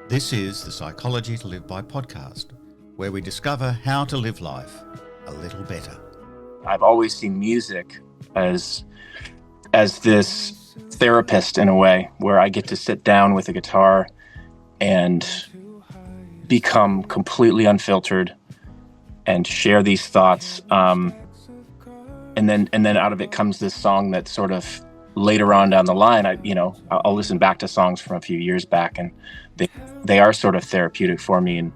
This is the Psychology to Live By podcast, where we discover how to live life a little better. I've always seen music as this therapist in a way, where I get to sit down with a guitar and become completely unfiltered and share these thoughts. And then out of it comes this song that sort of later on down the line, I'll listen back to songs from a few years back, and they are sort of therapeutic for me and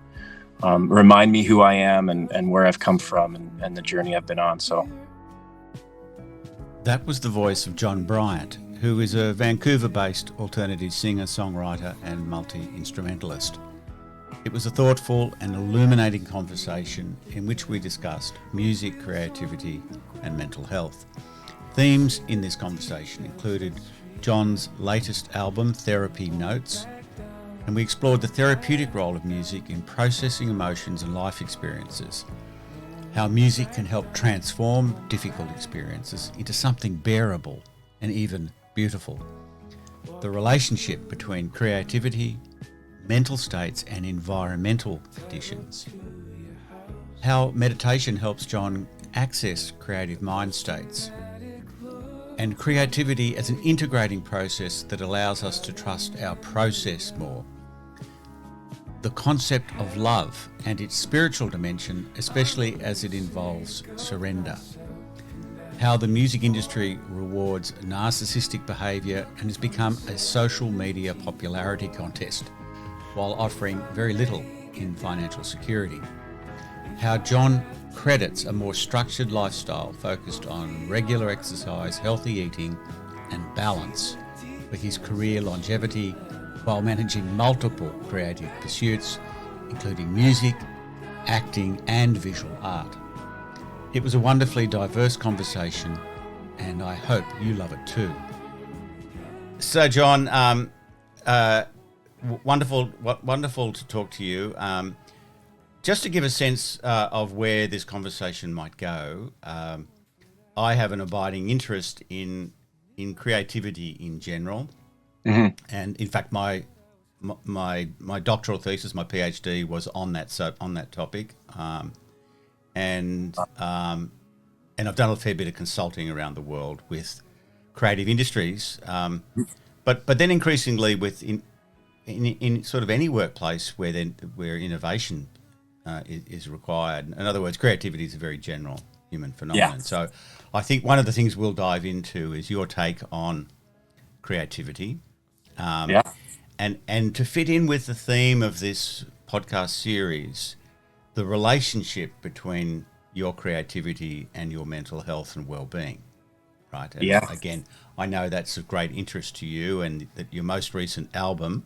remind me who I am and where I've come from and the journey I've been on. So that was the voice of John Bryant, who is a Vancouver-based alternative singer, songwriter and multi-instrumentalist. It was a thoughtful and illuminating conversation in which we discussed music, creativity and mental health. Themes in this conversation included John's latest album, Therapy Notes, and we explored the therapeutic role of music in processing emotions and life experiences, how music can help transform difficult experiences into something bearable and even beautiful, the relationship between creativity, mental states and environmental conditions, how meditation helps John access creative mind states, and creativity as an integrating process that allows us to trust our process more, the concept of love and its spiritual dimension, especially as it involves surrender, how the music industry rewards narcissistic behaviour and has become a social media popularity contest while offering very little in financial security, how John credits a more structured lifestyle focused on regular exercise, healthy eating and balance for his career longevity while managing multiple creative pursuits, including music, acting and visual art. It was a wonderfully diverse conversation and I hope you love it too. So John, wonderful to talk to you. Just to give a sense of where this conversation might go, I have an abiding interest in creativity in general, and in fact, my doctoral thesis, my PhD, was on that topic, and I've done a fair bit of consulting around the world with creative industries, but then increasingly in sort of any workplace where innovation is required. In other words, creativity is a very general human phenomenon. Yeah. So I think one of the things we'll dive into is your take on creativity. And to fit in with the theme of this podcast series, the relationship between your creativity and your mental health and well-being, right? And again, I know that's of great interest to you, and that your most recent album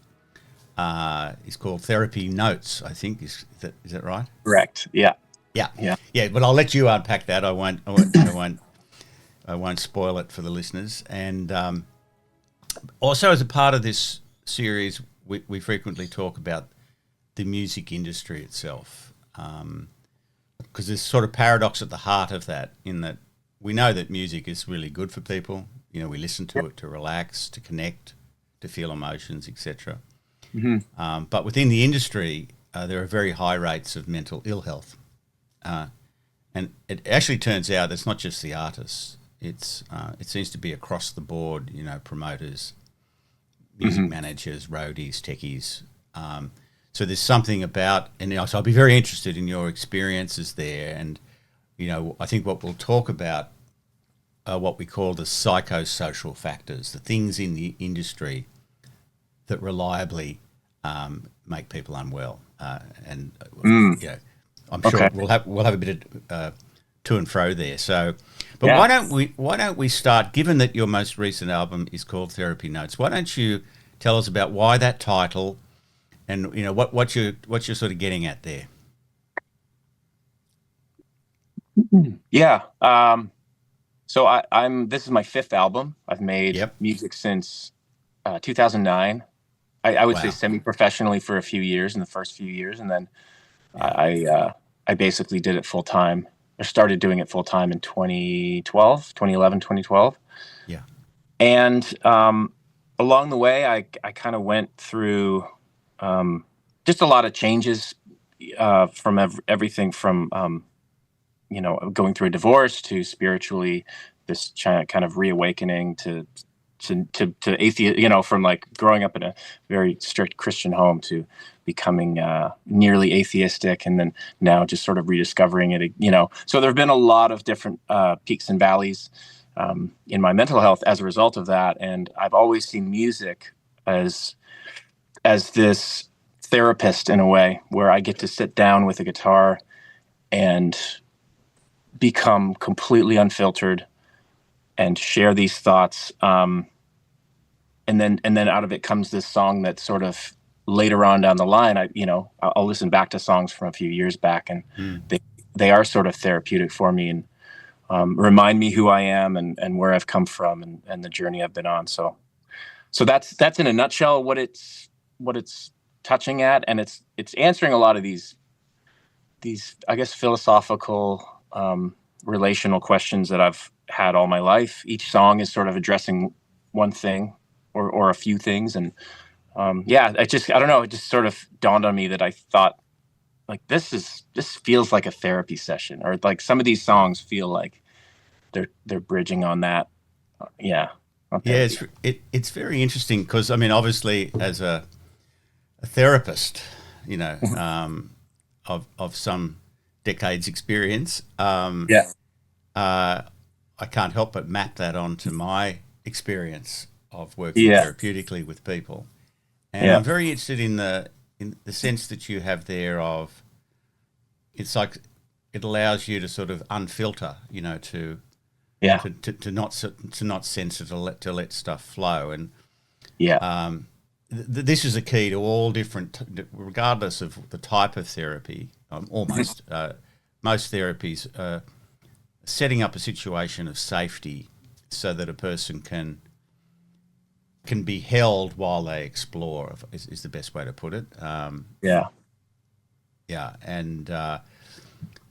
is called Therapy Notes, I think. Is that right? Correct. Yeah. But I'll let you unpack that. I won't spoil it for the listeners. And also, as a part of this series, we frequently talk about the music industry itself, because there's sort of paradox at the heart of that, in that we know that music is really good for people. You know, we listen to it to relax, to connect, to feel emotions, etc. But within the industry, there are very high rates of mental ill health, and it actually turns out it's not just the artists. It seems to be across the board. You know, promoters, music managers, roadies, techies. So there's something about, and so I'll be very interested in your experiences there. And I think what we'll talk about are what we call the psychosocial factors, the things in the industry that reliably make people unwell, and I'm sure we'll have a bit of to and fro there. So, but why don't we start? Given that your most recent album is called Therapy Notes, why don't you tell us about why that title, and what you're sort of getting at there? Yeah. So this is my fifth album. I've made music since 2009. I would say semi-professionally for a few years, in the first few years, and then I basically did it full time. I started doing it full time in 2011, 2012. Yeah. And along the way, I kind of went through just a lot of changes from everything from going through a divorce to spiritually this kind of reawakening to atheist, from like growing up in a very strict Christian home to becoming nearly atheistic, and then now just sort of rediscovering it. So there have been a lot of different peaks and valleys in my mental health as a result of that, and I've always seen music as this therapist in a way, where I get to sit down with a guitar and become completely unfiltered and share these thoughts. And then out of it comes this song that sort of later on down the line, I'll listen back to songs from a few years back, and they are sort of therapeutic for me, and remind me who I am and where I've come from, and the journey I've been on. So that's in a nutshell what it's touching at, and it's answering a lot of these I guess philosophical relational questions that I've had all my life. Each song is sort of addressing one thing or a few things, and I don't know, it just sort of dawned on me that I thought, like, this feels like a therapy session, or like some of these songs feel like they're bridging on that. Yeah. It's very interesting because, I mean, obviously as a therapist, of some decades experience, I can't help but map that onto my experience of working therapeutically with people. And I'm very interested in the sense that you have there of, it's like it allows you to sort of unfilter, to not censor, to let stuff flow. And this is a key to all different, regardless of the type of therapy. Almost most therapies are setting up a situation of safety so that a person can be held while they explore, is the best way to put it. And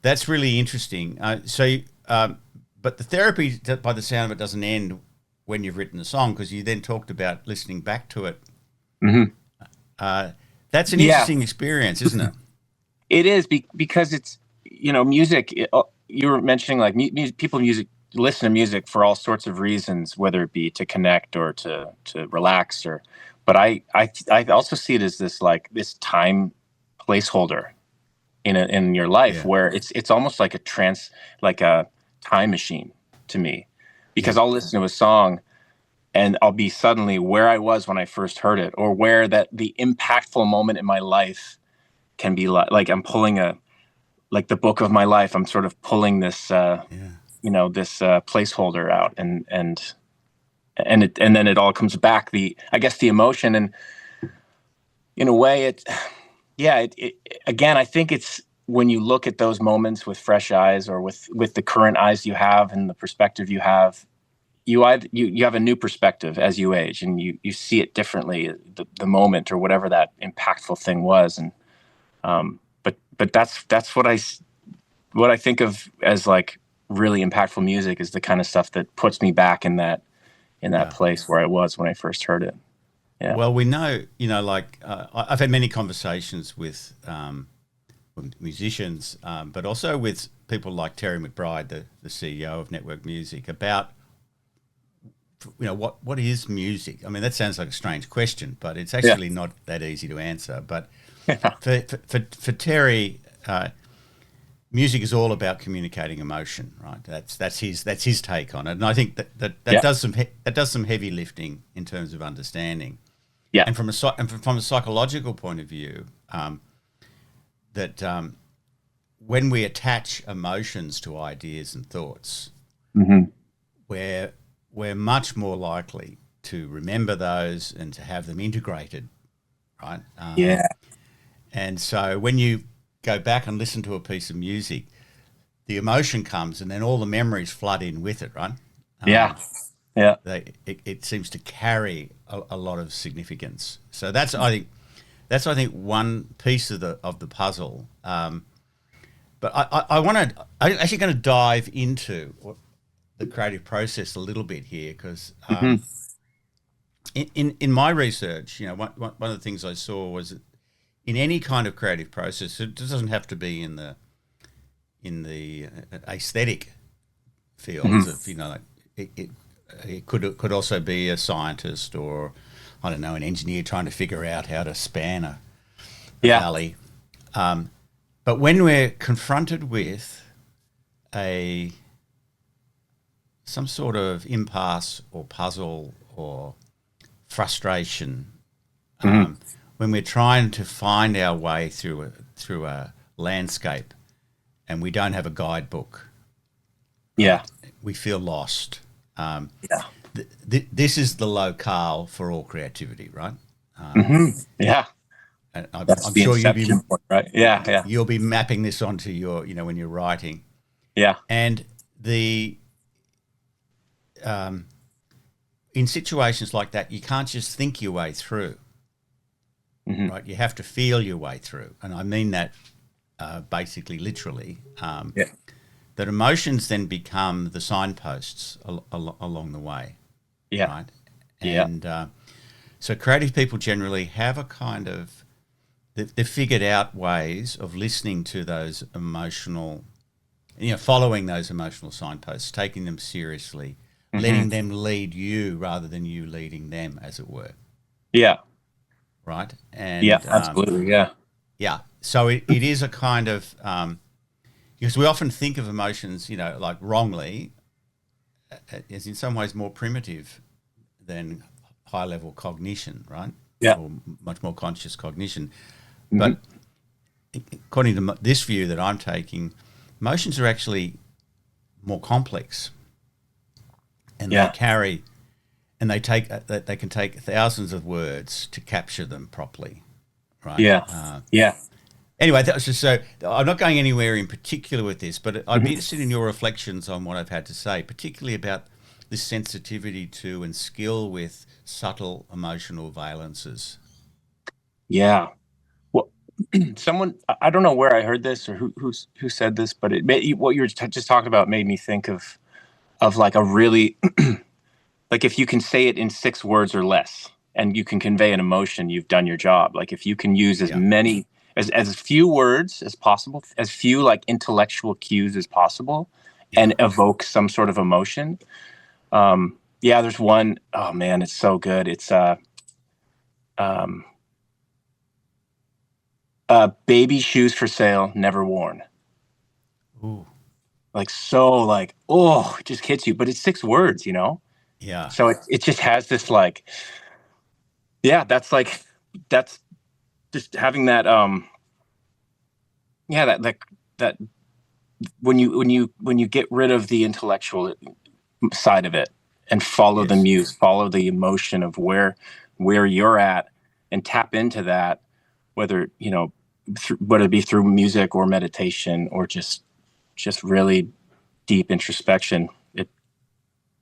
that's really interesting. But the therapy, by the sound of it, doesn't end when you've written the song, because you then talked about listening back to it. That's an interesting experience, isn't it? It is, because it's, music. You were mentioning like people listen to music for all sorts of reasons, whether it be to connect or to relax, but I also see it as this time placeholder in your life, where it's almost like a time machine to me, because I'll listen to a song and I'll be suddenly where I was when I first heard it, or where the impactful moment in my life can be, like I'm pulling like the book of my life. I'm sort of pulling this this placeholder out, and then it all comes back, I guess the emotion, and in a way again, I think it's when you look at those moments with fresh eyes, or with the current eyes you have and the perspective you have, you have a new perspective as you age, and you see it differently, the moment or whatever that impactful thing was. And but that's what I think of as like really impactful music, is the kind of stuff that puts me back in that place where I was when I first heard it. Yeah. Well, we know, I've had many conversations with musicians, but also with people like Terry McBride, the CEO of Network Music, about what is music? I mean, that sounds like a strange question, but it's actually not that easy to answer. But for Terry, music is all about communicating emotion, right? That's his take on it, and I think that does some heavy lifting in terms of understanding. Yeah, and from a psychological point of view, that when we attach emotions to ideas and thoughts, we're much more likely to remember those and to have them integrated, right? And so when you go back and listen to a piece of music, the emotion comes, and then all the memories flood in with it, right? It seems to carry a lot of significance. So that's I think one piece of the puzzle. But I'm actually going to dive into the creative process a little bit here, because in my research, one of the things I saw was that in any kind of creative process. It doesn't have to be in the aesthetic fields of, like it could also be a scientist, or I don't know, an engineer trying to figure out how to span a valley. But when we're confronted with some sort of impasse or puzzle or frustration, when we're trying to find our way through a landscape and we don't have a guidebook, we feel lost. This is the locale for all creativity, right? And That's I'm the sure inception point, right? Yeah. you'll be mapping this onto your, when you're writing. Yeah. And in situations like that, you can't just think your way through, right? You have to feel your way through, and I mean that basically, literally. That emotions then become the signposts along the way, right? And so creative people generally have a kind of, they've figured out ways of listening to those emotional, following those emotional signposts, taking them seriously, letting them lead you rather than you leading them, as it were. Yeah. Right. And absolutely. Yeah. Yeah. So it is a kind of, because we often think of emotions, like wrongly, as in some ways more primitive than high level cognition, right? Yeah. Or much more conscious cognition. But according to this view that I'm taking, emotions are actually more complex, and they carry, and they can take thousands of words to capture them properly, right? Anyway, that was just, so I'm not going anywhere in particular with this, but I'd be interested in your reflections on what I've had to say, particularly about this sensitivity to and skill with subtle emotional valences. Yeah. Well, someone, I don't know where I heard this or who said this, but what you were just talking about made me think of like a really like, if you can say it in 6 words or less and you can convey an emotion, you've done your job. Like, if you can use as few words as possible, as few like intellectual cues as possible, and evoke some sort of emotion. There's one, oh man, it's so good. It's baby shoes for sale, never worn. Ooh. Like, so like, oh, it just hits you, but it's 6 words, Yeah. So it just has this like, that's just having that that when you get rid of the intellectual side of it and follow the muse, follow the emotion of where you're at, and tap into that, whether it be through music or meditation or just really deep introspection.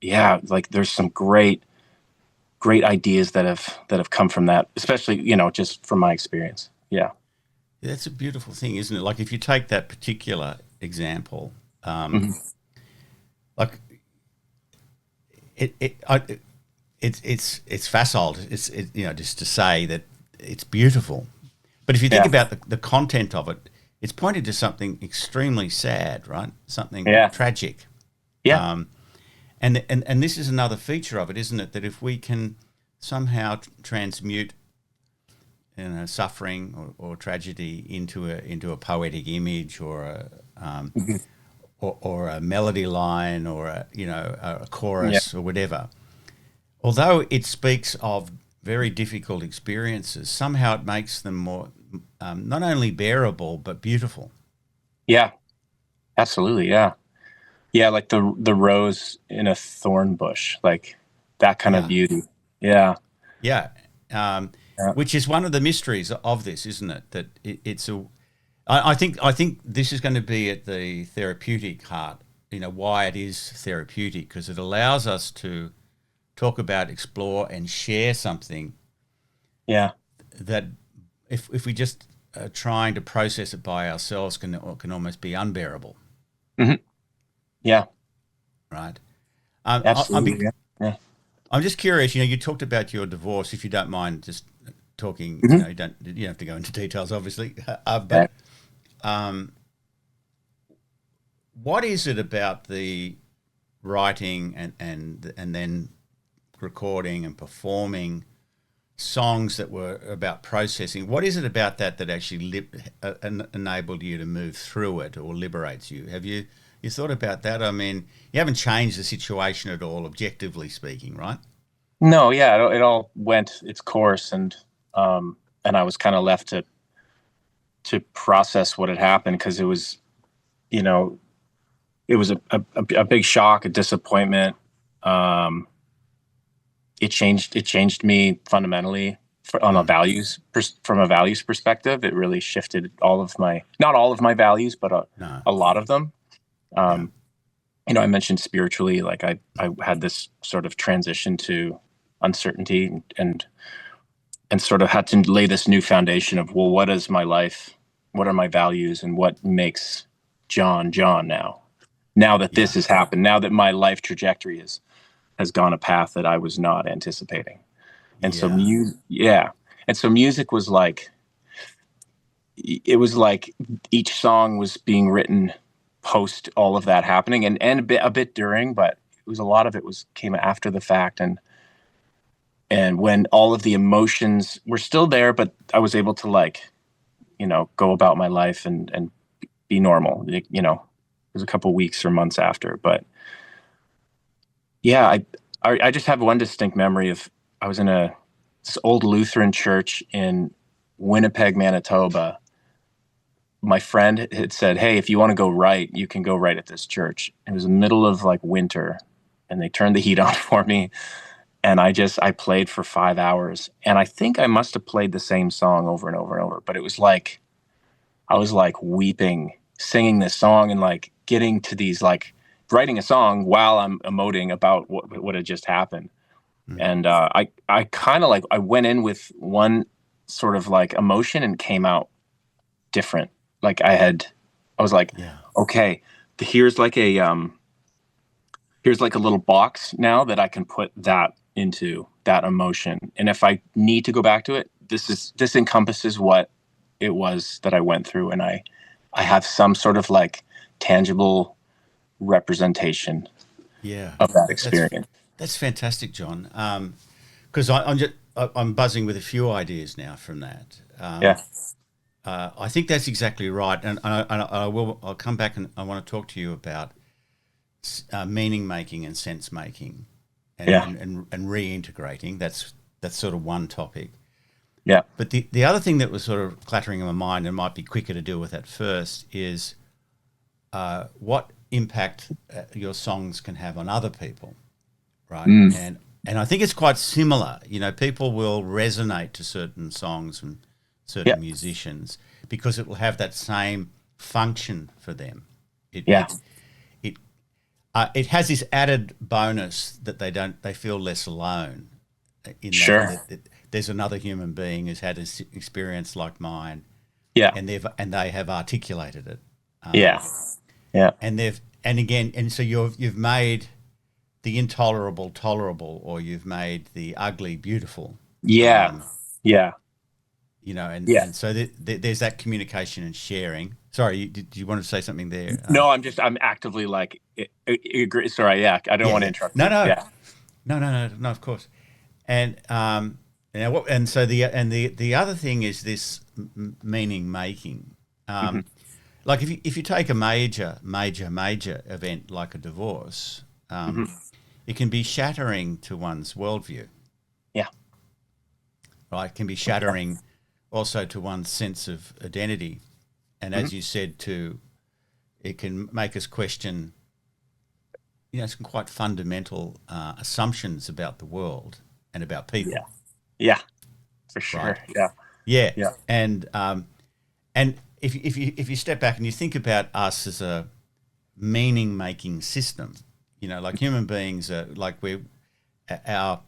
Like, there's some great ideas that have come from that, especially just from my experience. That's a beautiful thing, isn't it? Like, if you take that particular example, like it's facile. It's just to say that it's beautiful, but if you think about the content of it, it's pointed to something extremely sad, right? Something tragic. And this is another feature of it, isn't it? That if we can somehow transmute suffering or tragedy into a poetic image, or a melody line, or a chorus or whatever, although it speaks of very difficult experiences, somehow it makes them more not only bearable but beautiful. Yeah, absolutely. Yeah, like the rose in a thorn bush, like that kind of beauty. Yeah. Which is one of the mysteries of this, isn't it? That it's a. I think this is going to be at the therapeutic heart. Why it is therapeutic, because it allows us to talk about, explore, and share something. Yeah. That if we just are trying to process it by ourselves, can almost be unbearable. Yeah. Right. Absolutely. I'm just curious. You talked about your divorce. If you don't mind, just talking. Hmm. You don't have to go into details, obviously. Yeah. But um, what is it about the writing and then recording and performing songs that were about processing? What is it about that actually enabled you to move through it or liberates you? Have you thought about that? I mean, you haven't changed the situation at all, objectively speaking, right? No, yeah, it all went its course, and I was kind of left to process what had happened because it was, you know, it was a big shock, a disappointment. Um, it changed me fundamentally on a Mm. from a values perspective. It really shifted all of my, not all of my values, but No. a lot of them. Yeah. Um, I mentioned spiritually, like I had this sort of transition to uncertainty and sort of had to lay this new foundation of, well, what is my life? What are my values, and what makes John John now? Now that this Yeah. has happened, now that my life trajectory has gone a path that I was not anticipating. And so Yeah. yeah. And so music was like, it was like each song was being written post all of that happening, and a bit during, but it was, a lot of it was came after the fact. And when all of the emotions were still there, but I was able to, like, go about my life and be normal. It was a couple weeks or months after, but yeah, I just have one distinct memory of, I was in this old Lutheran church in Winnipeg, Manitoba. My friend had said, "Hey, if you want to go write, you can go write at this church." It was the middle of like winter, and they turned the heat on for me, and I played for 5 hours, and I think I must have played the same song over and over and over. But it was like I was like weeping, singing this song, and like getting to these, like, writing a song while I'm emoting about what had just happened. Mm. And I kind of, like, I went in with one sort of like emotion and came out different. Like I was like, Yeah. okay, here's like a little box now that I can put that into, that emotion. And if I need to go back to it, this encompasses what it was that I went through, and I have some sort of like tangible representation Yeah. of that That's experience. that's fantastic, John. Because I'm buzzing with a few ideas now from that. Yeah. I think that's exactly right, and I'll come back and I want to talk to you about meaning making and sense making, Yeah. and reintegrating. That's sort of one topic. Yeah. But the other thing that was sort of clattering in my mind and might be quicker to deal with at first is what impact your songs can have on other people, right? Mm. And I think it's quite similar. People will resonate to certain songs from Yeah. certain musicians because it will have that same function for them. It Yeah. it it it has this added bonus that they feel less alone in Sure. that there's another human being who's had an experience like mine, Yeah. and they have articulated it, Yeah. Yeah. and so you've made the intolerable tolerable, or you've made the ugly beautiful. Yeah. Um, Yeah. Yeah. and so there's that communication and sharing. Sorry, did you want to say something there? No, I'm actively like, agree. Sorry. Yeah. I don't Yeah, want to yeah. interrupt No, you. no, Yeah. no, no, no, no. Of course. And and so the other thing is this meaning making. Hmm. Like if you take a major event like a divorce, Hmm. it can be shattering to one's worldview. Yeah. Right? It can be shattering also to one's sense of identity, and Hmm. as you said too, it can make us question, some quite fundamental assumptions about the world and about Yeah. people. Yeah. For Right? sure. Yeah. Yeah, Yeah. and if you step back and you think about us as a meaning making system, like human beings are like our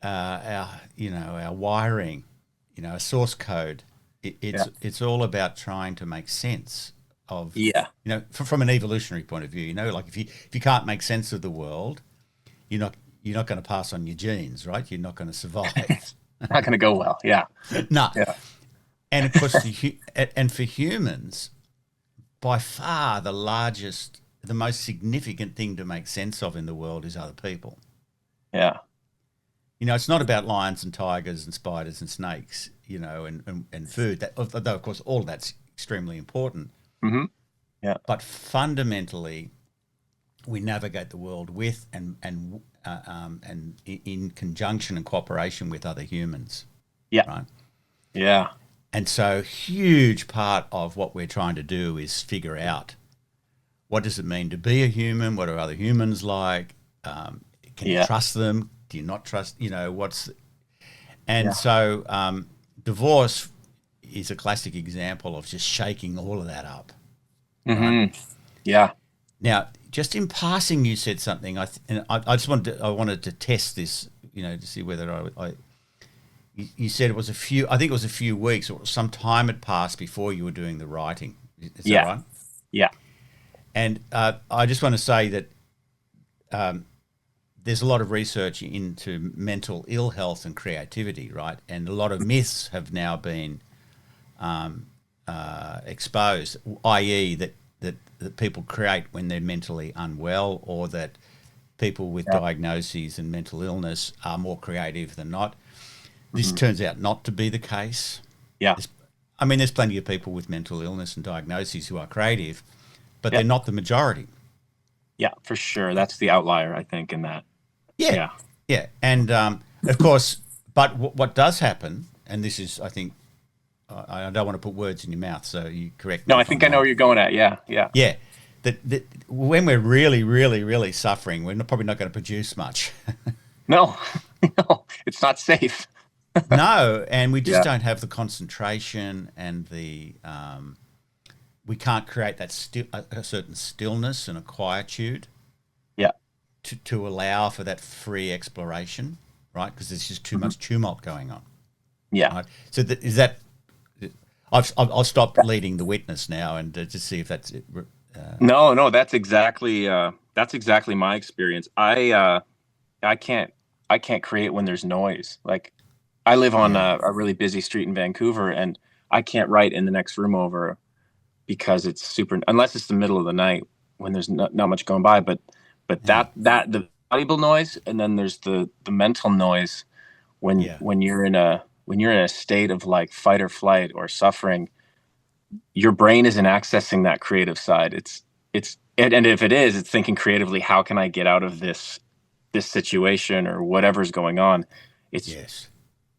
our wiring, a source code. Yeah. It's all about trying to make sense of, Yeah. from an evolutionary point of view. Like if you can't make sense of the world, you're not going to pass on your genes, right? You're not going to survive. Not going to go well. Yeah. No. Yeah. And of course, and for humans, by far the largest, the most significant thing to make sense of in the world is other people. Yeah. It's not about lions and tigers and spiders and snakes, and food. That, although, of course, all of that's extremely important. Hmm. Yeah. But fundamentally, we navigate the world with and in conjunction and cooperation with other humans, Yeah. right? Yeah. And so, huge part of what we're trying to do is figure out what does it mean to be a human? What are other humans like? Can you Yeah. trust them? Do you not trust? And Yeah. so divorce is a classic example of just shaking all of that up. Right. Hmm. Yeah. Now, just in passing, you said something. I wanted to test this, to see whether you said it was a few. I think it was a few weeks or some time had passed before you were doing the writing. Is that Yeah. right? Yeah. And I just want to say that there's a lot of research into mental ill health and creativity, right? And a lot of myths have now been exposed, i.e., that people create when they're mentally unwell, or that people with Yeah. diagnoses and mental illness are more creative than not. This Hmm. turns out not to be the case. Yeah. There's plenty of people with mental illness and diagnoses who are creative, but Yeah. they're not the majority. Yeah. For sure. That's the outlier, I think, in that. Yeah, Yeah. yeah, and of course, but what does happen, and this is, I think, I don't want to put words in your mouth, so you correct me No, I if I'm think I know wrong. where you're going at. Yeah. Yeah. Yeah, that when we're really, really, really suffering, we're probably not going to produce much. No. No. It's not safe. No, and we just Yeah. don't have the concentration and we can't create that a certain stillness and a quietude Yeah. to allow for that free exploration, right? Because there's just too Hmm. much tumult going on. Yeah. Right. So is that? I'll stop leading the witness now and just see if that's it. No, no, that's exactly my experience. I can't create when there's noise. Like I live on Yeah. a really busy street in Vancouver, and I can't write in the next room over because it's super, unless it's the middle of the night when there's not much going by. But Yeah. that the valuable noise, and then there's the mental noise when Yeah. when you're in a state of like fight or flight or suffering. Your brain isn't accessing that creative side. And if it is, it's thinking creatively, how can I get out of this situation or whatever's going on? It's Yes.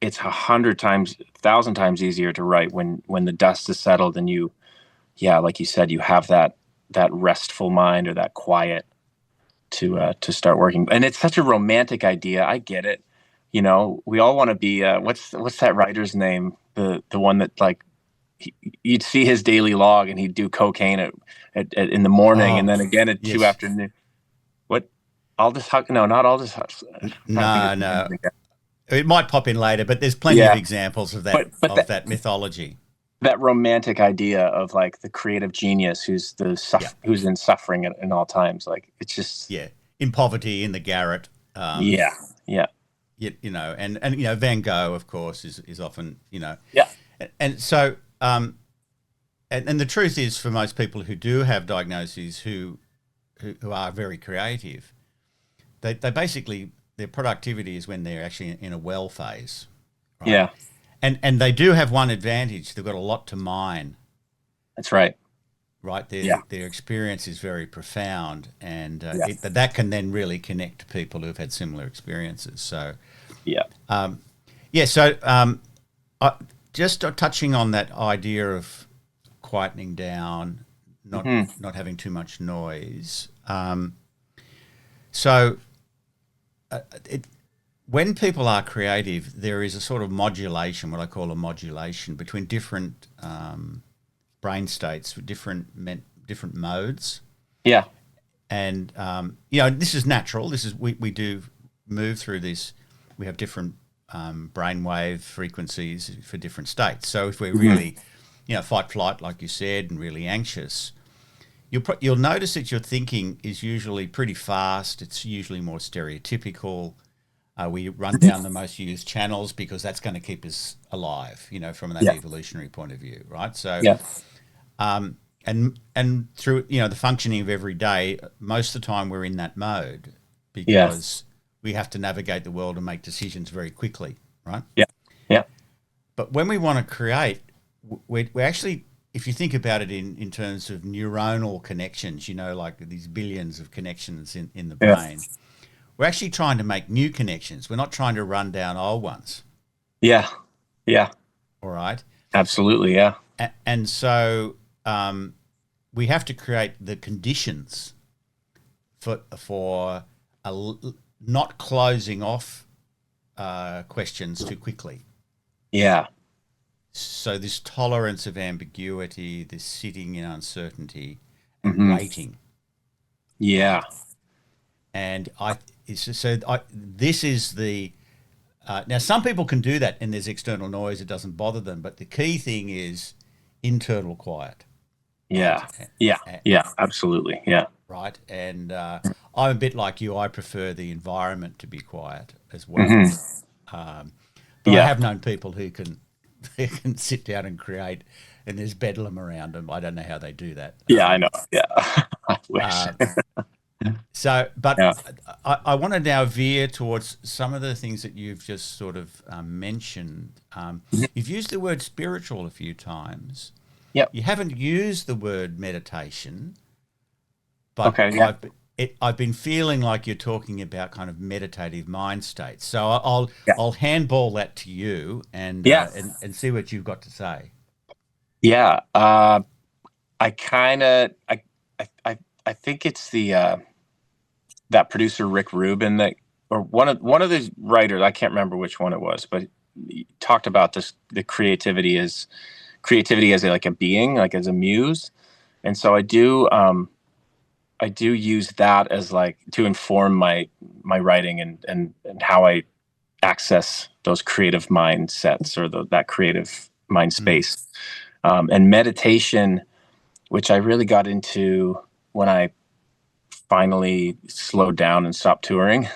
it's 100 times, 1,000 times easier to write when the dust is settled and yeah, like you said, you have that restful mind or that quiet to start working. And it's such a romantic idea. I get it. We all want to be what's that writer's name? The one that like you'd see his daily log and he'd do cocaine in the morning and Oh, then again at two yes. afternoon. What? Aldous Huxley? No, not Aldous Huxley. I'm trying to think of No, his name no. again. It might pop in later, but there's plenty of Yeah, examples of that but of that mythology. that romantic idea of like the creative genius Yeah. who's in suffering in all times. Like it's just Yeah. In poverty, in the garret. yeah, yeah, And Van Gogh, of course, is often, yeah, and so and the truth is, for most people who do have diagnoses who are very creative, they basically, their productivity is when they're actually in a well phase, right? yeah. And they do have one advantage: they've got a lot to mine, That's right. right? Yeah, Their experience is very profound, and yeah, that can then really connect to people who've had similar experiences. So yeah. yeah, so just touching on that idea of quietening down, Hmm. not having too much noise. So when people are creative, there is a sort of modulation, what I call a modulation between different brain states, with different modes. Yeah, And this is natural. This is we do move through this. We have different brainwave frequencies for different states. So if we're really, fight flight, like you said, and really anxious, you'll notice that your thinking is usually pretty fast. It's usually more stereotypical. We run down the most used channels because that's going to keep us alive, from that Yeah. evolutionary point of view, right? So, Yeah. and through the functioning of every day, most of the time we're in that mode Yeah. because we have to navigate the world and make decisions very quickly, right? Yeah. Yeah. But when we want to create, we actually, if you think about it in terms of neuronal connections, like these billions of connections in the Yeah. brain, we're actually trying to make new connections. We're not trying to run down old ones. Yeah. Yeah. All right. Absolutely. Yeah. And so we have to create the conditions for not closing off questions too quickly. Yeah. So this tolerance of ambiguity, this sitting in uncertainty, and Hmm. waiting. Yeah. Right? And this is the now some people can do that, and there's external noise; it doesn't bother them. But the key thing is internal quiet, right? Yeah. Yeah. Yeah. Absolutely. Yeah. Right, and I'm a bit like you. I prefer the environment to be quiet as well. Hmm. But I Yeah. have known people who can sit down and create, and there's bedlam around them. I don't know how they do that. Yeah. I know. Yeah. I wish. Uh, but Yeah. I want to now veer towards some of the things that you've just sort of mentioned. You've used the word spiritual a few times. Yep. You haven't used the word meditation, but Okay. Yeah. I've been feeling like you're talking about kind of meditative mind states. So I'll Yeah. I'll handball that to you and Yeah. and see what you've got to say. Yeah. I kind of, I think it's the that producer Rick Rubin that, or one of the writers. I can't remember which one it was, but he talked about the creativity as like a being, like as a muse. And so I do use that as like to inform my writing and how I access those creative mindsets or that creative mind space. And meditation, which I really got into when I finally slowed down and stopped touring.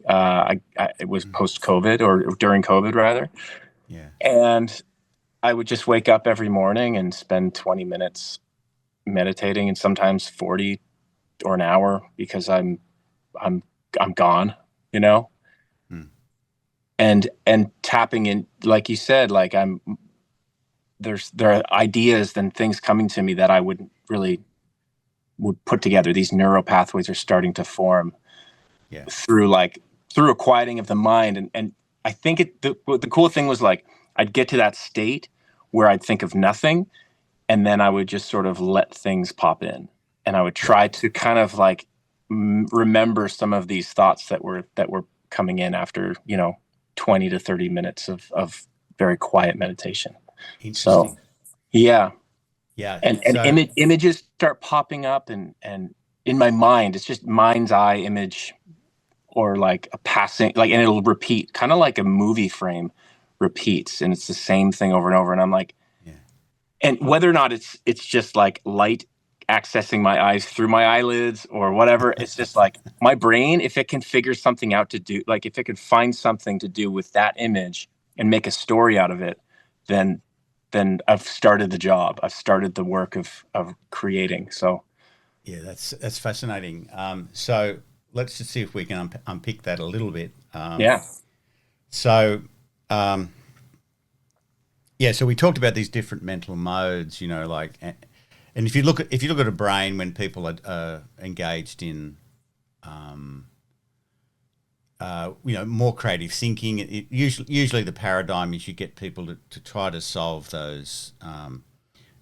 It was post COVID or during COVID rather. Yeah. And I would just wake up every morning and spend 20 minutes meditating, and sometimes 40 or an hour, because I'm I'm gone, you know? Mm. And tapping in, like you said, like there are ideas and things coming to me that I wouldn't really would put together. These neural pathways are starting to form Yeah. through a quieting of the mind. And I think the cool thing was, like, I'd get to that state where I'd think of nothing, and then I would just sort of let things pop in, and I would try to kind of like remember some of these thoughts that were coming in after 20 to 30 minutes of very quiet meditation. So Interesting. yeah. Yeah. And So images start popping up, and in my mind, it's just mind's eye image, or like a passing, like, and it'll repeat, kind of like a movie frame repeats, and it's the same thing over and over. And I'm like, yeah. and whether or not it's just like light accessing my eyes through my eyelids or whatever, it's just like my brain, if it can figure something out to do, like if it could find something to do with that image and make a story out of it, then I've started the job. I've started the work of creating. So Yeah, that's fascinating. So let's just see if we can unpick that a little bit. yeah. So yeah, so we talked about these different mental modes, like, and if you look at a brain when people are engaged in, more creative thinking, usually the paradigm is you get people to try to solve those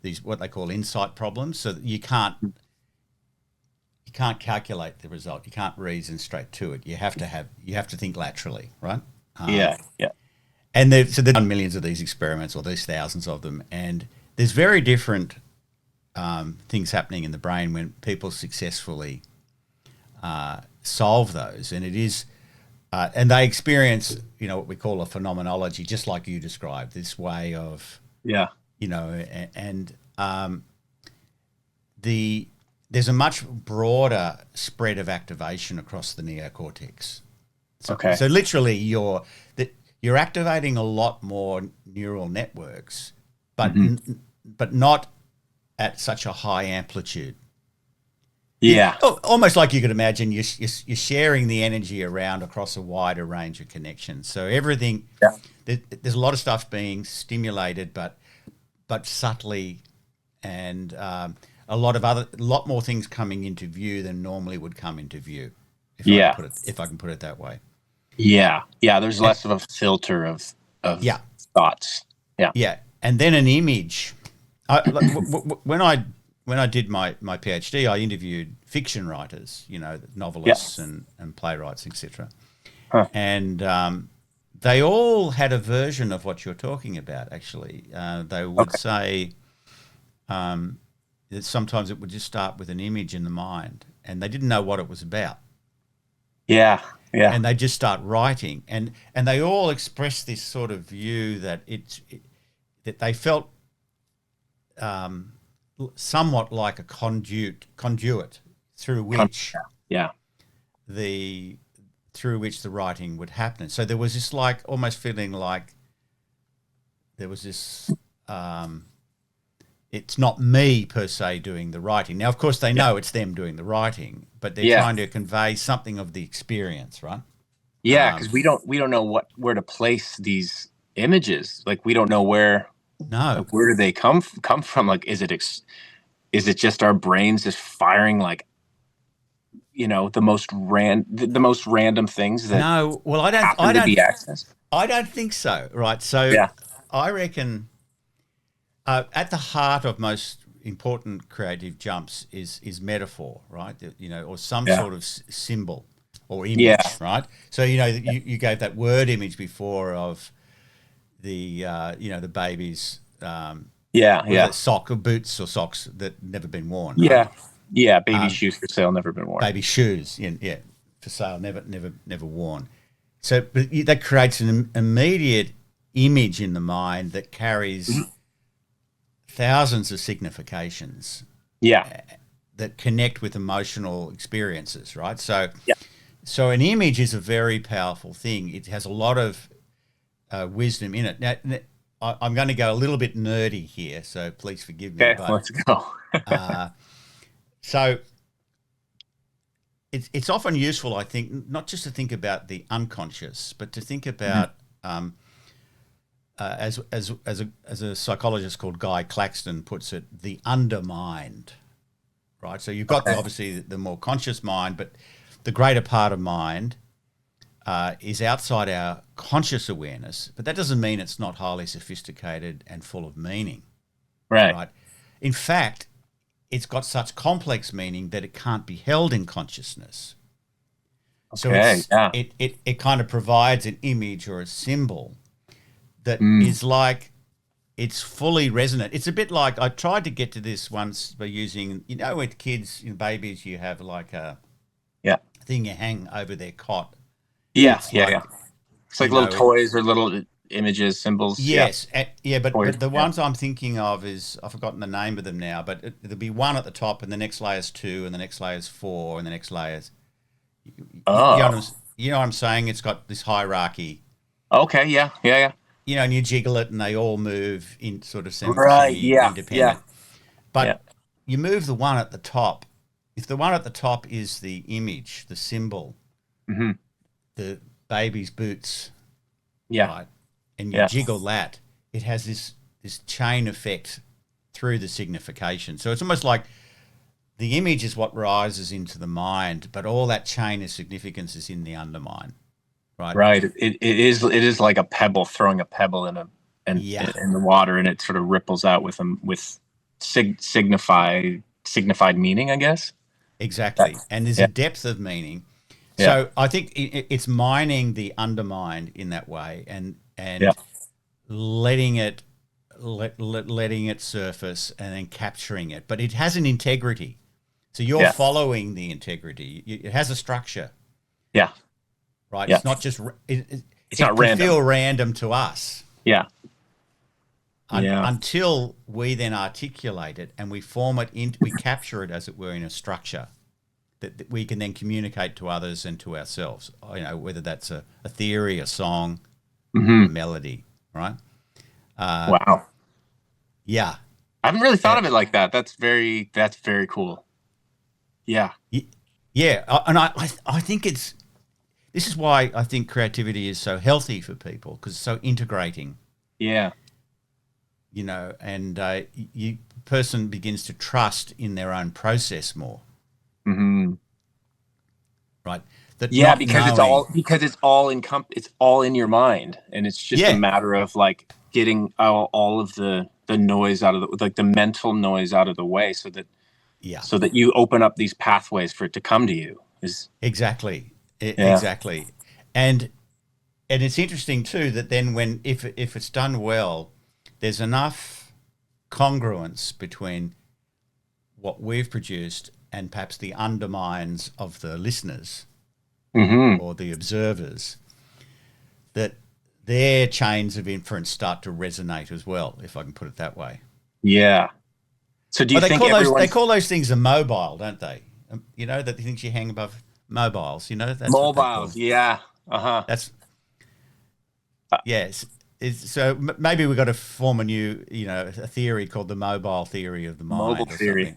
these what they call insight problems, so that you can't calculate the result, you can't reason straight to it. You have to think laterally, right? Yeah. Yeah. And they've done millions of these experiments, or there's thousands of them, and there's very different things happening in the brain when people successfully solve those, and it is, and they experience, what we call a phenomenology, just like you described, this way of, Yeah. and there's a much broader spread of activation across the neocortex. Okay. So literally, you're activating a lot more neural networks, but Hmm. but not at such a high amplitude. Yeah. Almost like you could imagine you're sharing the energy around across a wider range of connections. So everything, Yeah. there's a lot of stuff being stimulated, but subtly, and a lot more things coming into view than normally would come into view, Yeah. if I can put it that way. Yeah. Yeah. There's And, less of a filter of yeah, thoughts. Yeah. yeah, and then an image. When I did my PhD, I interviewed fiction writers, Yeah. novelists and playwrights, etc. Huh. And they all had a version of what you're talking about. Actually, they would Okay. say that sometimes it would just start with an image in the mind, and they didn't know what it was about, Yeah. Yeah. and they just start writing, and they all expressed this sort of view that that they felt somewhat like a conduit through which Yeah. the writing would happen. So there was this like almost feeling like there was this. It's not me per se doing the writing. Now, of course, they Yeah. know it's them doing the writing, but they're Yeah. trying to convey something of the experience, right? Yeah. Because we don't know where to place these images. Like we don't know No, where do they come from? Like is it just our brains just firing like the most random things that no. Well, happen to be accessed? I don't think so. Right. So Yeah. I reckon at the heart of most important creative jumps is metaphor, right? Or some Yeah. sort of symbol or Yeah. image, right? So you gave that word image before of the baby's Yeah. what are Yeah. they, sock or boots or socks that never been worn, right? Yeah. Yeah. Baby shoes for sale, never been worn. Baby shoes, yeah, for sale, never worn. So that creates an immediate image in the mind that carries thousands of significations Yeah. that connect with emotional experiences, right? So, Yeah. so an image is a very powerful thing. It has a lot of wisdom in it. Now, I'm going to go a little bit nerdy here, so please forgive me. Okay. But Let's go. so it's often useful, I think, not just to think about the unconscious, but to think about as a psychologist called Guy Claxton puts it, the undermind, right? So you've got obviously the more conscious mind, but the greater part of mind is outside our conscious awareness. But that doesn't mean it's not highly sophisticated and full of meaning, Right. right? In fact, it's got such complex meaning that it can't be held in consciousness. So Okay. Yeah. it kind of provides an image or a symbol that Mm. is like it's fully resonant. It's a bit like I tried to get to this once by using, with kids, babies, you have like a Yeah. thing you hang over their cot. Yeah. It's Yeah. like, Yeah. It's like little toys or little images, symbols. Yeah. yes, yeah, Toys. but the Yeah. ones I'm thinking of is I've forgotten the name of them now, but there'll be one at the top, and the next layer's 2, and the next layer's 4, and the next layer's. Oh. You know what I'm saying? It's got this hierarchy. Okay. Yeah. Yeah. Yeah. And you jiggle it, and they all move in sort of Right. semi Yeah. Yeah. independent. But Yeah. you move the one at the top. If the one at the top is the image, the symbol, Hmm. the baby's boots, Yeah. right, and you Yeah. jiggle that, it has this chain effect through the signification. So it's almost like the image is what rises into the mind, but all that chain of significance is in the undermine, right? Right. It is like a pebble throwing a pebble Yeah, in the water, and it sort of ripples out with signified meaning, I guess. exactly. That's, And there's a yeah. depth of meaning. Yeah. So I think it's mining the undermined in that way, and Yeah. letting it letting it surface and then capturing it. But it has an integrity. So you're Yeah. following the integrity. It has a structure, Yeah. right? Yeah. It's not just It's it not can random. feel random to us Yeah. Yeah. until we then articulate it and we form it in, we capture it as it were in a structure that we can then communicate to others and to ourselves. Whether that's a theory, a song, a melody, right? Wow. Yeah. I haven't really thought of it like that. That's very cool. Yeah. Yeah. I think this is why I think creativity is so healthy for people, because it's so integrating. Yeah. And person begins to trust in their own process more. Mm-hmm. Right. That Yeah, not because knowing, it's all in your mind, and it's just a matter of like getting all of the noise out of the mental noise out of the way, so that you open up these pathways for it to come to you. Exactly. Yeah. Exactly. And it's interesting too that then if it's done well, there's enough congruence between what we've produced and perhaps the undermines of the listeners or the observers, that their chains of inference start to resonate as well, if I can put it that way. Yeah. So do you think they call those things a mobile, don't they? The things you hang above mobiles. That's mobiles? what they call. Yeah. That's yes. So maybe we've got to form a new, a theory called the mobile theory of the mind. Mobile theory.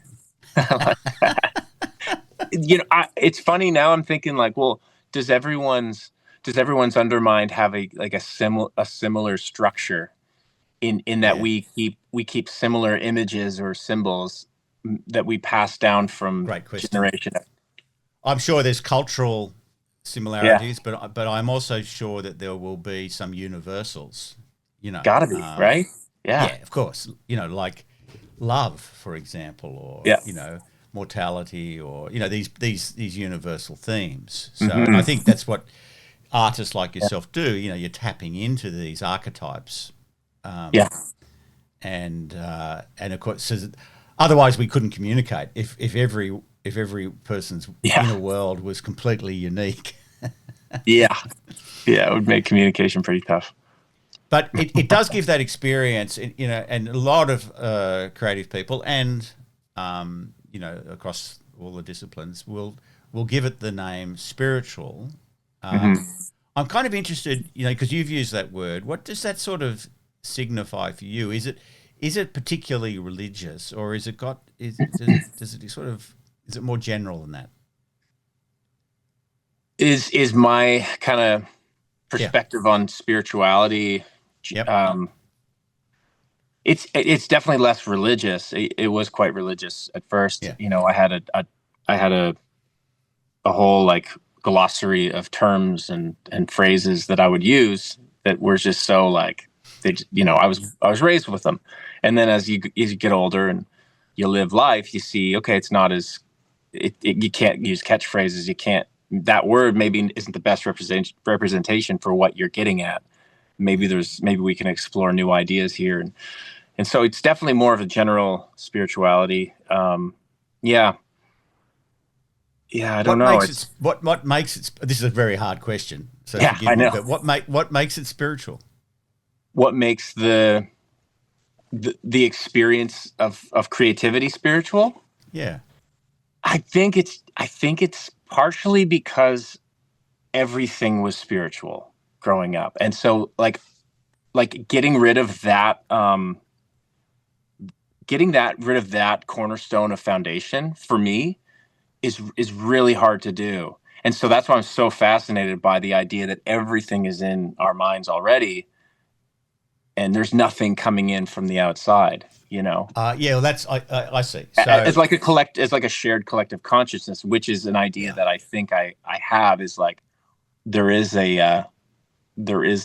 It's funny now. I'm thinking like, well, does everyone's undermind have a similar structure in that we keep similar images or symbols that we pass down from generation? I'm sure there's cultural similarities, but I'm also sure that there will be some universals. Gotta be, right? Yeah, of course. Like love, for example, or mortality, or these universal themes. So I think that's what artists like yourself do. You're tapping into these archetypes. And of course, so otherwise we couldn't communicate if every person's inner world was completely unique. Yeah, it would make communication pretty tough. But it does give that experience, and a lot of creative people, and across all the disciplines, will give it the name spiritual. I'm kind of interested, because you've used that word. What does that sort of signify for you? Is it particularly religious, or is it more general than that? Is my kind of perspective on spirituality? Yep. It's definitely less religious. It was quite religious at first. Yeah. I had a whole like glossary of terms and phrases that I would use that were just so like I was raised with them. And then as you get older and you live life, you see, okay, it's not as you can't use catchphrases. You can't, that word maybe isn't the best representation for what you're getting at. Maybe we can explore new ideas here. And so it's definitely more of a general spirituality. Yeah, I don't know. What makes it? This is a very hard question. So I know. But what makes it spiritual? What makes the experience of creativity spiritual? Yeah, I think it's partially because everything was spiritual growing up, and so like getting rid of that cornerstone of foundation for me is really hard to do. And so that's why I'm so fascinated by the idea that everything is in our minds already and there's nothing coming in from the outside, well, that's I see. So it's like a shared collective consciousness, which is an idea that I think I have, is like there is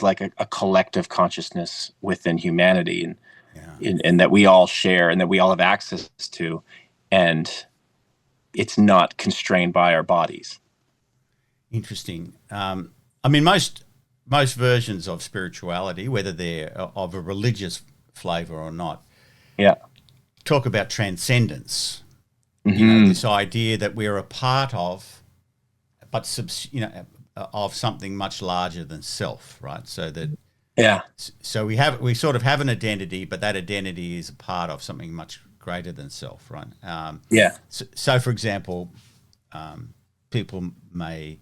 like a collective consciousness within humanity, and that we all share and that we all have access to, and it's not constrained by our bodies. Interesting. I mean, most versions of spirituality, whether they're of a religious flavor or not, talk about transcendence. This idea that we're a part of, but of something much larger than self, right? So that so we sort of have an identity, but that identity is a part of something much greater than self, right? So for example, people may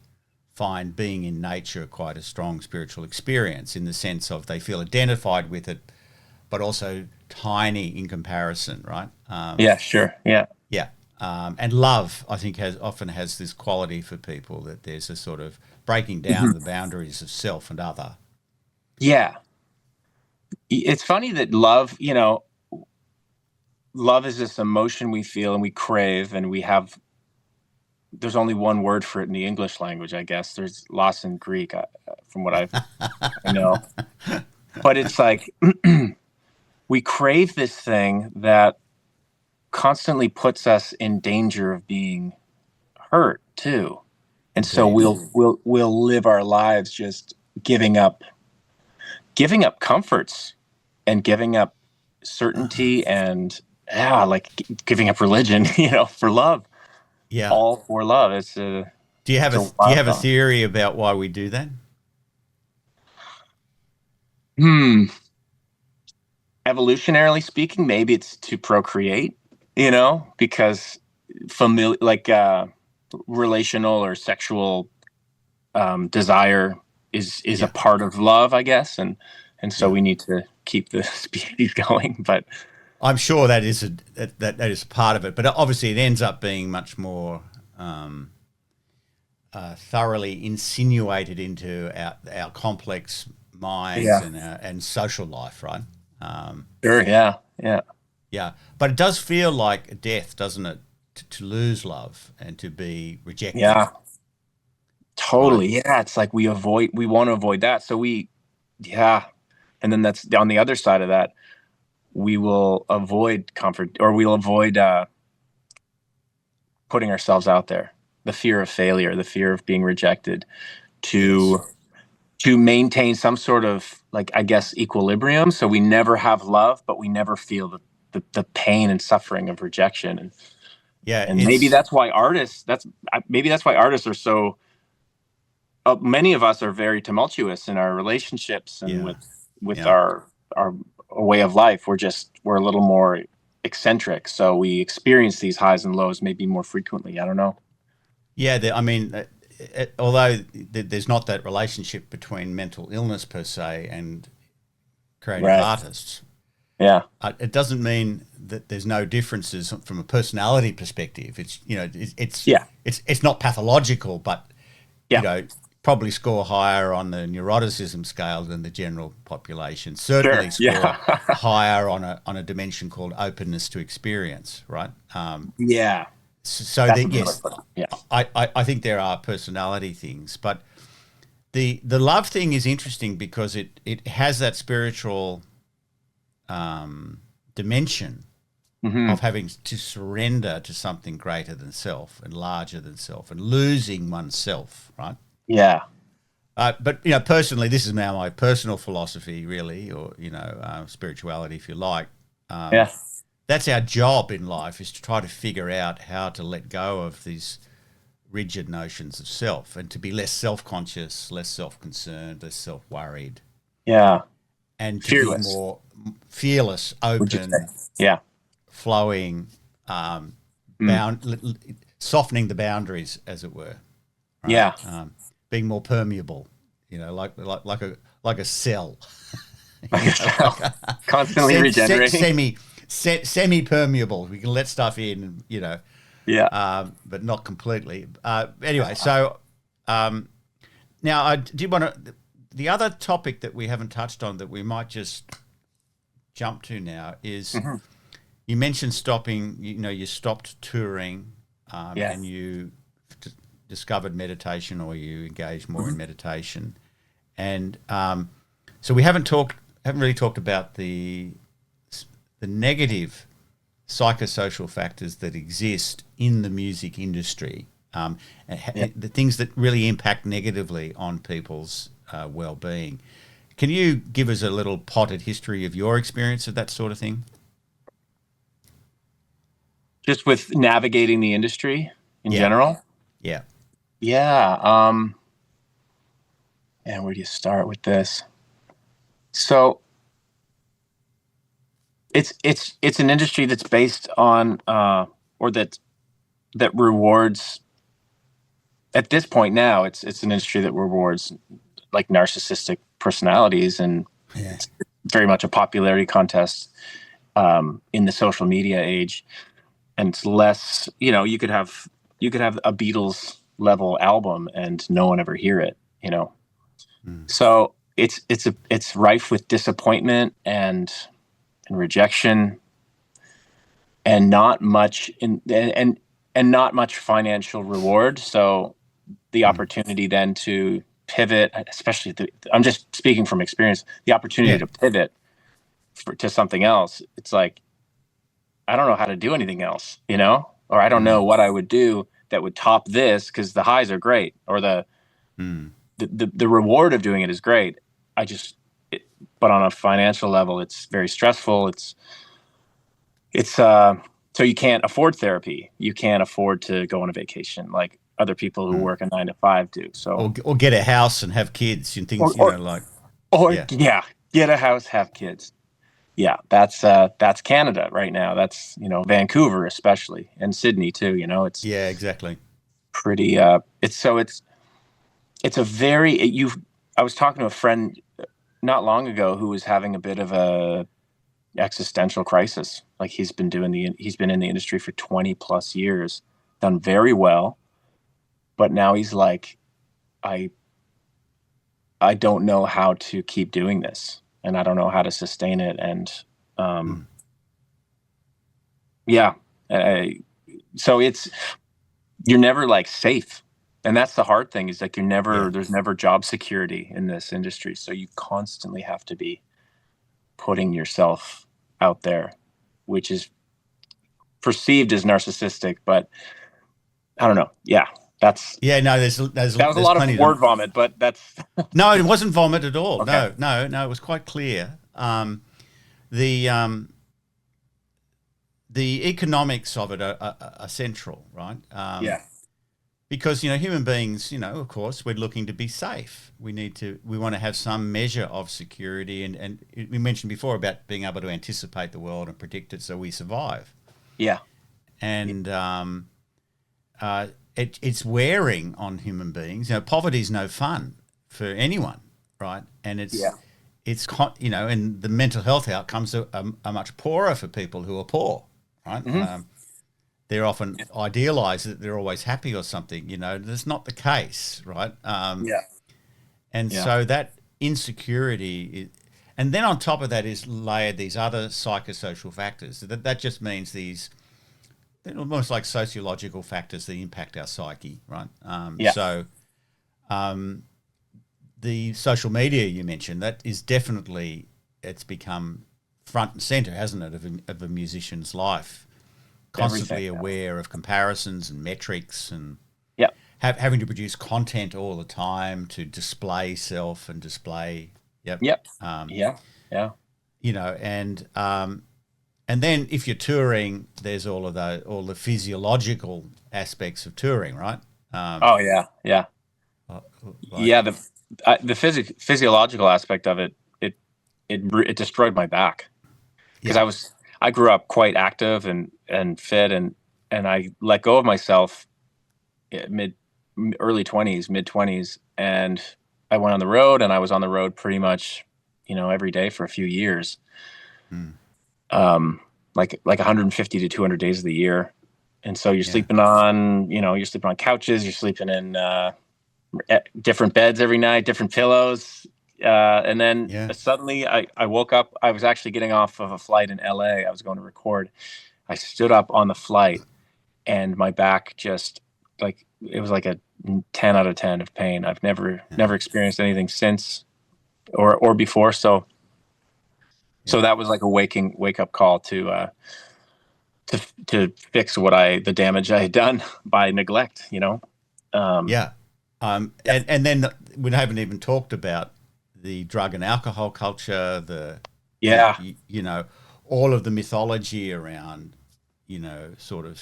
find being in nature quite a strong spiritual experience in the sense of they feel identified with it, but also tiny in comparison, right? Yeah, sure. Yeah. Yeah. And love, I think, often has this quality for people that there's a sort of breaking down Mhm. the boundaries of self and other. Yeah. It's funny that love, love is this emotion we feel and we crave, and there's only one word for it in the English language, I guess. There's lost in Greek, from what I know. But it's like we crave this thing that constantly puts us in danger of being hurt too. And so Indeed. we'll live our lives just giving up comforts and giving up certainty and, yeah, like giving up religion, for love, Yeah. all for love. It's a Do you wild have a thought. theory about why we do that? Hmm. Evolutionarily speaking, maybe it's to procreate, because familiar, like, relational or sexual, desire is a Yeah. part of love, I guess, and so Yeah. we need to keep the species going. But I'm sure that is that is part of it, but obviously it ends up being much more thoroughly insinuated into our complex minds yeah, and social life, right? Um, sure, yeah, yeah, yeah, but it does feel like a death, doesn't it, to lose love and to be rejected, yeah, right? totally. Yeah, it's like we want to avoid that, so yeah, and then that's on the other side of that. We will avoid comfort, or we'll avoid putting ourselves out there. The fear of failure, the fear of being rejected, Yes. to maintain some sort of, like, I guess, equilibrium, so we never have love, but we never feel the pain and suffering of rejection. Yeah, And it's maybe that's why artists are so, many of us are very tumultuous in our relationships and yeah, with yeah. our way of life. We're a little more eccentric, so we experience these highs and lows maybe more frequently. I don't know. Yeah, I mean, although there's not that relationship between mental illness per se and creative Right. artists, Yeah. it doesn't mean that there's no differences from a personality perspective. It's Yeah. it's not pathological, but you Yeah. know probably score higher on the neuroticism scale than the general population. Sure. Certainly score Yeah. higher on a dimension called openness to experience, right? Yeah. So That's a that good way to yes, put it. Yeah. I think there are personality things, but the love thing is interesting because it has that spiritual dimension Hmm. of having to surrender to something greater than self and larger than self and losing oneself, right? Yeah. But personally, this is now my personal philosophy, really, or spirituality, if you like. Um, Yeah. that's our job in life, is to try to figure out how to let go of these rigid notions of self and to be less self-conscious, less self-concerned, less self-worried, Yeah. and to be Fearless, more fearless, would you say? open, Yeah. flowing, Mm. softening the boundaries, as it were, right? Yeah. Being more permeable, like a cell, Like a like cell, a constantly regenerating. semi permeable. We can let stuff in, Yeah. but not completely. Anyway, so now I did want to. The other topic that we haven't touched on that we might just jump to now is Hmm. you mentioned stopping. You stopped touring, Yeah. and you discovered meditation, or you engaged more in Hmm. meditation, and so we haven't really talked about the negative psychosocial factors that exist in the music industry, Yeah. the things that really impact negatively on people's well-being. Can you give us a little potted history of your experience of that sort of thing? Just with navigating the industry in Yeah, general. yeah, Yeah. And where do you start with this? So it's an industry that's based on, or that rewards at this point now, it's an industry that rewards like narcissistic personalities, and Yeah. it's very much a popularity contest in the social media age. And it's less, you could have a Beatles level album and no one ever hear it, Mm. So it's rife with disappointment and rejection, and not much and not much financial reward. So the Mm. opportunity then to pivot, especially I'm just speaking from experience, the opportunity Yeah. to pivot to something else. It's like, I don't know how to do anything else, or I don't know Mm. what I would do that would top this, because the highs are great, or Mm. the reward of doing it is great. I just, it, but on a financial level, it's very stressful. It's so you can't afford therapy. You can't afford to go on a vacation like other people who Mm. work a 9 to 5 do. So, Or get a house and have kids and or, things, or, like, or yeah. yeah, get a house, have kids. Yeah, that's Canada right now. That's, Vancouver especially, and Sydney too. It's Yeah, exactly. pretty. It's a very you. I was talking to a friend not long ago who was having a bit of a existential crisis. Like, he's been in the industry for 20 plus years, done very well, but now he's like, I I don't know how to keep doing this, and I don't know how to sustain it, and um, Mm. yeah, so you're never like safe, and that's the hard thing, is like Yeah. there's never job security in this industry, so you constantly have to be putting yourself out there, which is perceived as narcissistic, but I don't know. Yeah, that's Yeah, no, there's that was a there's lot of plenty to. word vomit, but that's No, it wasn't vomit at all. okay. No, no, no, it was quite clear. The the economics of it are central, right? Yeah. Because human beings, of course, we're looking to be safe. We want to have some measure of security, and we mentioned before about being able to anticipate the world and predict it so we survive. Yeah. And it's wearing on human beings. Poverty is no fun for anyone, right? And Yeah. and the mental health outcomes are much poorer for people who are poor, right? Hmm. They're often idealized that they're always happy or something. That's not the case, right? Yeah. And Yeah. so that insecurity, and then on top of that is layered these other psychosocial factors. That just means they're almost like sociological factors that impact our psyche, right? Yeah. The social media you mentioned, that is definitely, it's become front and center, hasn't it, of a musician's life? Everything. Constantly aware of comparisons and metrics, and Yeah. having to produce content all the time to display self and display, yep, Yep. um, Yeah. Yeah. you know, and then if you're touring, there's all the physiological aspects of touring, right? Oh yeah. Yeah. Uh, like, Yeah. The physiological aspect of it destroyed my back, because yeah, I grew up quite active and fit, and I let go of myself mid early 20s, mid 20s, and I went on the road, and I was on the road pretty much, every day for a few years. mm, Like 150 to 200 days of the year. And so yeah, you're sleeping on couches, you're sleeping in different beds every night, different pillows. And then yeah, suddenly I woke up. I was actually getting off of a flight in LA. I was going to record. I stood up on the flight, and my back just, like, it was like a 10 out of 10 of pain. I've never experienced anything since, or before. So yeah, that was like a wake up call to fix the damage I had done by neglect. Um, yeah. And then we haven't even talked about the drug and alcohol culture, yeah, all of the mythology around, sort of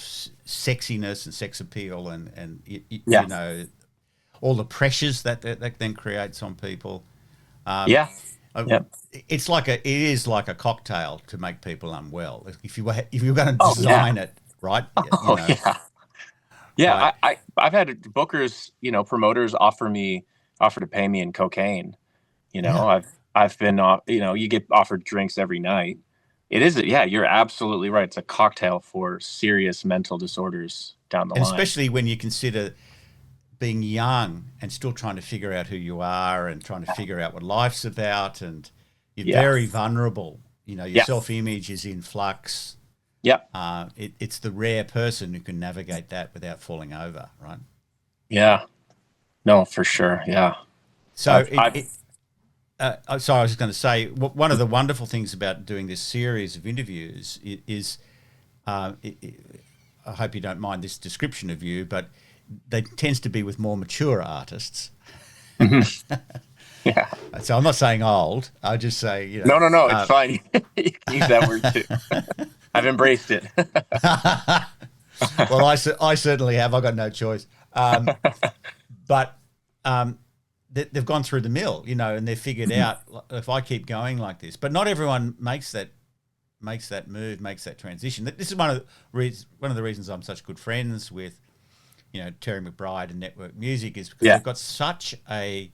sexiness and sex appeal, and yeah, all the pressures that then creates on people. Um, yeah, uh, yeah. it is like a cocktail to make people unwell. If you were going to Oh yeah, design it right, oh yeah, Yeah, right? I've had bookers, promoters offer to pay me in cocaine. Yeah. I've been, you get offered drinks every night. It is, yeah, you're absolutely right. It's a cocktail for serious mental disorders down the And line. especially when you consider being young and still trying to figure out who you are and trying to figure out what life's about, and you're Yeah, very vulnerable. Your yeah, self-image is in flux. yeah, It's the rare person who can navigate that without falling over, right? yeah. No, for sure. Yeah, So I've, I've, so I was just going to say, one of the wonderful things about doing this series of interviews is, uh, it, it- I hope you don't mind this description of you, but they tends to be with more mature artists. mhm. Yeah. So I'm not saying old. I just say, No, no, no. It's fine. You can use that word too. I've embraced it. well, I certainly have. I've got no choice. But they've gone through the mill, and they've figured out, if I keep going like this. But not everyone makes that move, makes that transition. This is one of the reasons I'm such good friends with, Terry McBride and Network Music, is because Yeah, they've got such a.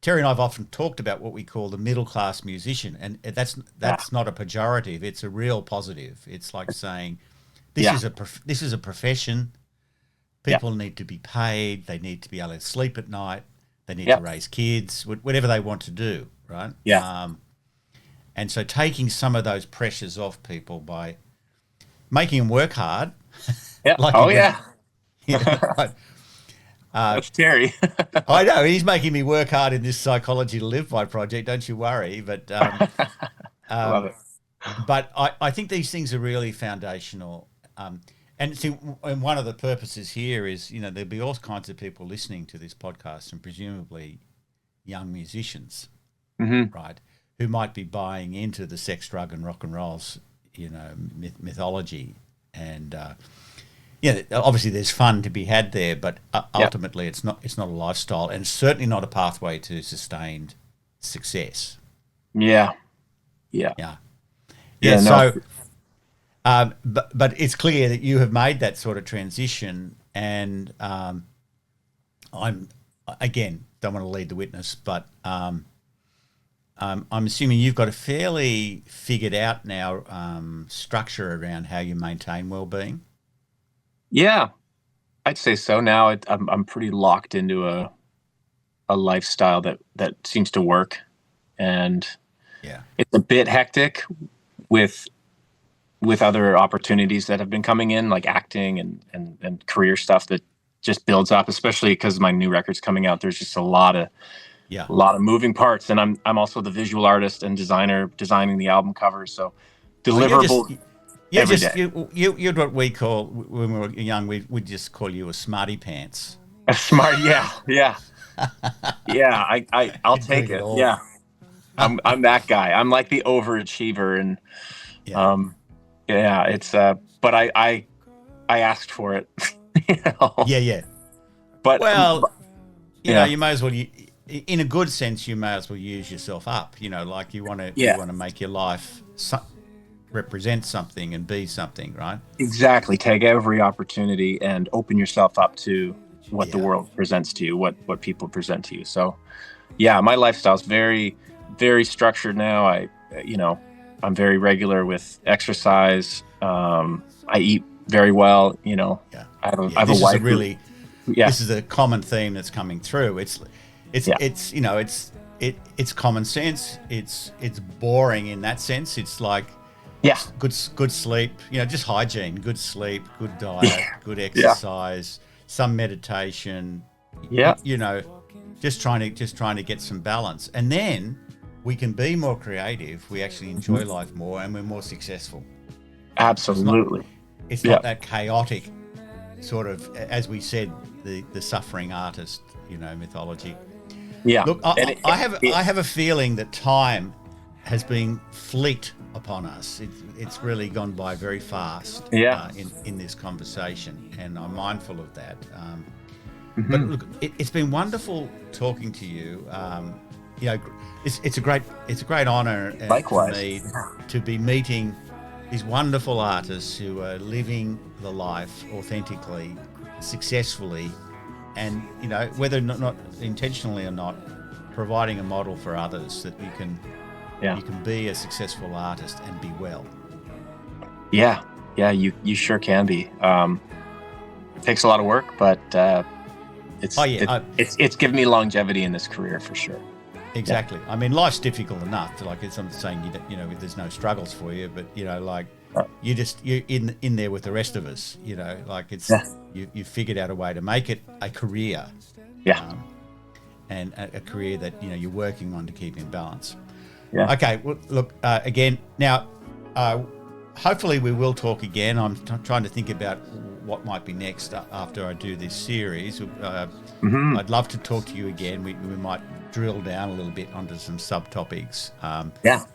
Terry and I've often talked about what we call the middle class musician, and that's yeah, not a pejorative. It's a real positive. It's like saying, yeah, this is a profession. yeah, People need to be paid. They need to be able to sleep at night. They need yeah, to raise kids, whatever they want to do, right? yeah, And so taking some of those pressures off people by making them work hard, yeah. like you Oh did. yeah, Right. that's Terry. I know he's making me work hard in this Psychology to Live By project. Don't you worry. Love Um, it. but I think these things are really foundational. And see, and one of the purposes here is, there'll be all kinds of people listening to this podcast, and presumably young musicians, Hmm. right, who might be buying into the sex, drug, and rock and rolls, mythology. And obviously there's fun to be had there, but Yeah, ultimately it's not a lifestyle, and it's certainly not a pathway to sustained success. yeah, yeah, Yeah, yeah. yeah. No, So. But it's clear that you have made that sort of transition, and I'm again don't want to lead the witness, but I'm assuming you've got a fairly figured out now structure around how you maintain well-being. yeah. I'd say so. Now I'm pretty locked into a lifestyle that seems to work, and Yeah, it's a bit hectic with other opportunities that have been coming in, like acting and career stuff that just builds up, especially because my new record's coming out. There's just yeah. a lot of moving parts, and I'm also the visual artist and designer designing the album covers. So Oh, deliverables every day. you're what we call, when we were young, we just call you a smarty pants. A smart, yeah, yeah, yeah. I'll You're take doing it it. all. Yeah, I'm that guy. I'm like the overachiever, and Yeah. um, yeah, it's but I asked for it, you know. Yeah, yeah. But Well, yeah, you may as well, in a good sense, you may as well use yourself up. Like you want yeah, to make your life represent something and be something, right? exactly. Take every opportunity and open yourself up to what the Yeah. world presents to you, what people present to you. So yeah, my lifestyle's very, very structured now. I'm very regular with exercise. I eat very well. Yeah. I Yeah. have a This is a wife who, really yeah, this is a common theme that's coming through. yeah, It's common sense. It's boring in that sense. It's like yeah, good sleep, just hygiene, good sleep, good diet, good yeah, exercise, some meditation, yeah, just trying to get some balance. And then we can be more creative. We actually enjoy mhm, life more, and we're more successful. It's not absolutely. it's Yeah, not that chaotic sort of, as we said, the suffering artist, mythology. yeah. Look, And I have a feeling that time has been fleet upon us. It's really gone by very fast yeah, in this conversation, and I'm mindful of that. But hmm, look, it's been wonderful talking to you. You know, it's a great honour for likewise. me to be meeting these wonderful artists who are living the life authentically, successfully, and whether not intentionally or not, providing a model for others that you can be a successful artist and be well. Yeah, you sure can be. It takes a lot of work, but it's given me longevity in this career for sure. Exactly. Yeah. I mean, life's difficult enough. Like, it's I'm saying, there's no struggles for you, but you're in there with the rest of us. It's you figured out a way to make it a career. Yeah. And a career that you're working on to keep in balance. Yeah. Okay. Well, look, again now. Hopefully we will talk again. I'm trying to think about what might be next after I do this series. I'd love to talk to you again. We might drill down a little bit onto some subtopics.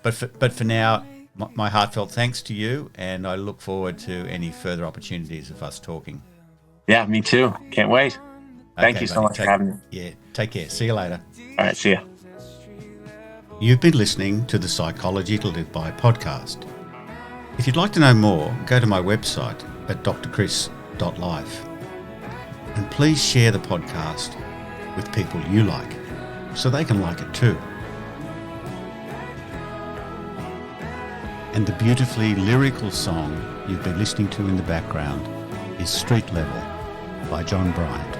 But for now, my heartfelt thanks to you, and I look forward to any further opportunities of us talking. Yeah, me too. Can't wait. Thank you so much for having me. Yeah, take care. See you later. All right, see ya. You've been listening to the Psychology to Live By podcast. If you'd like to know more, go to my website at drchris.life. And please share the podcast with people you like so they can like it too. And the beautifully lyrical song you've been listening to in the background is Street Level by John Bryant.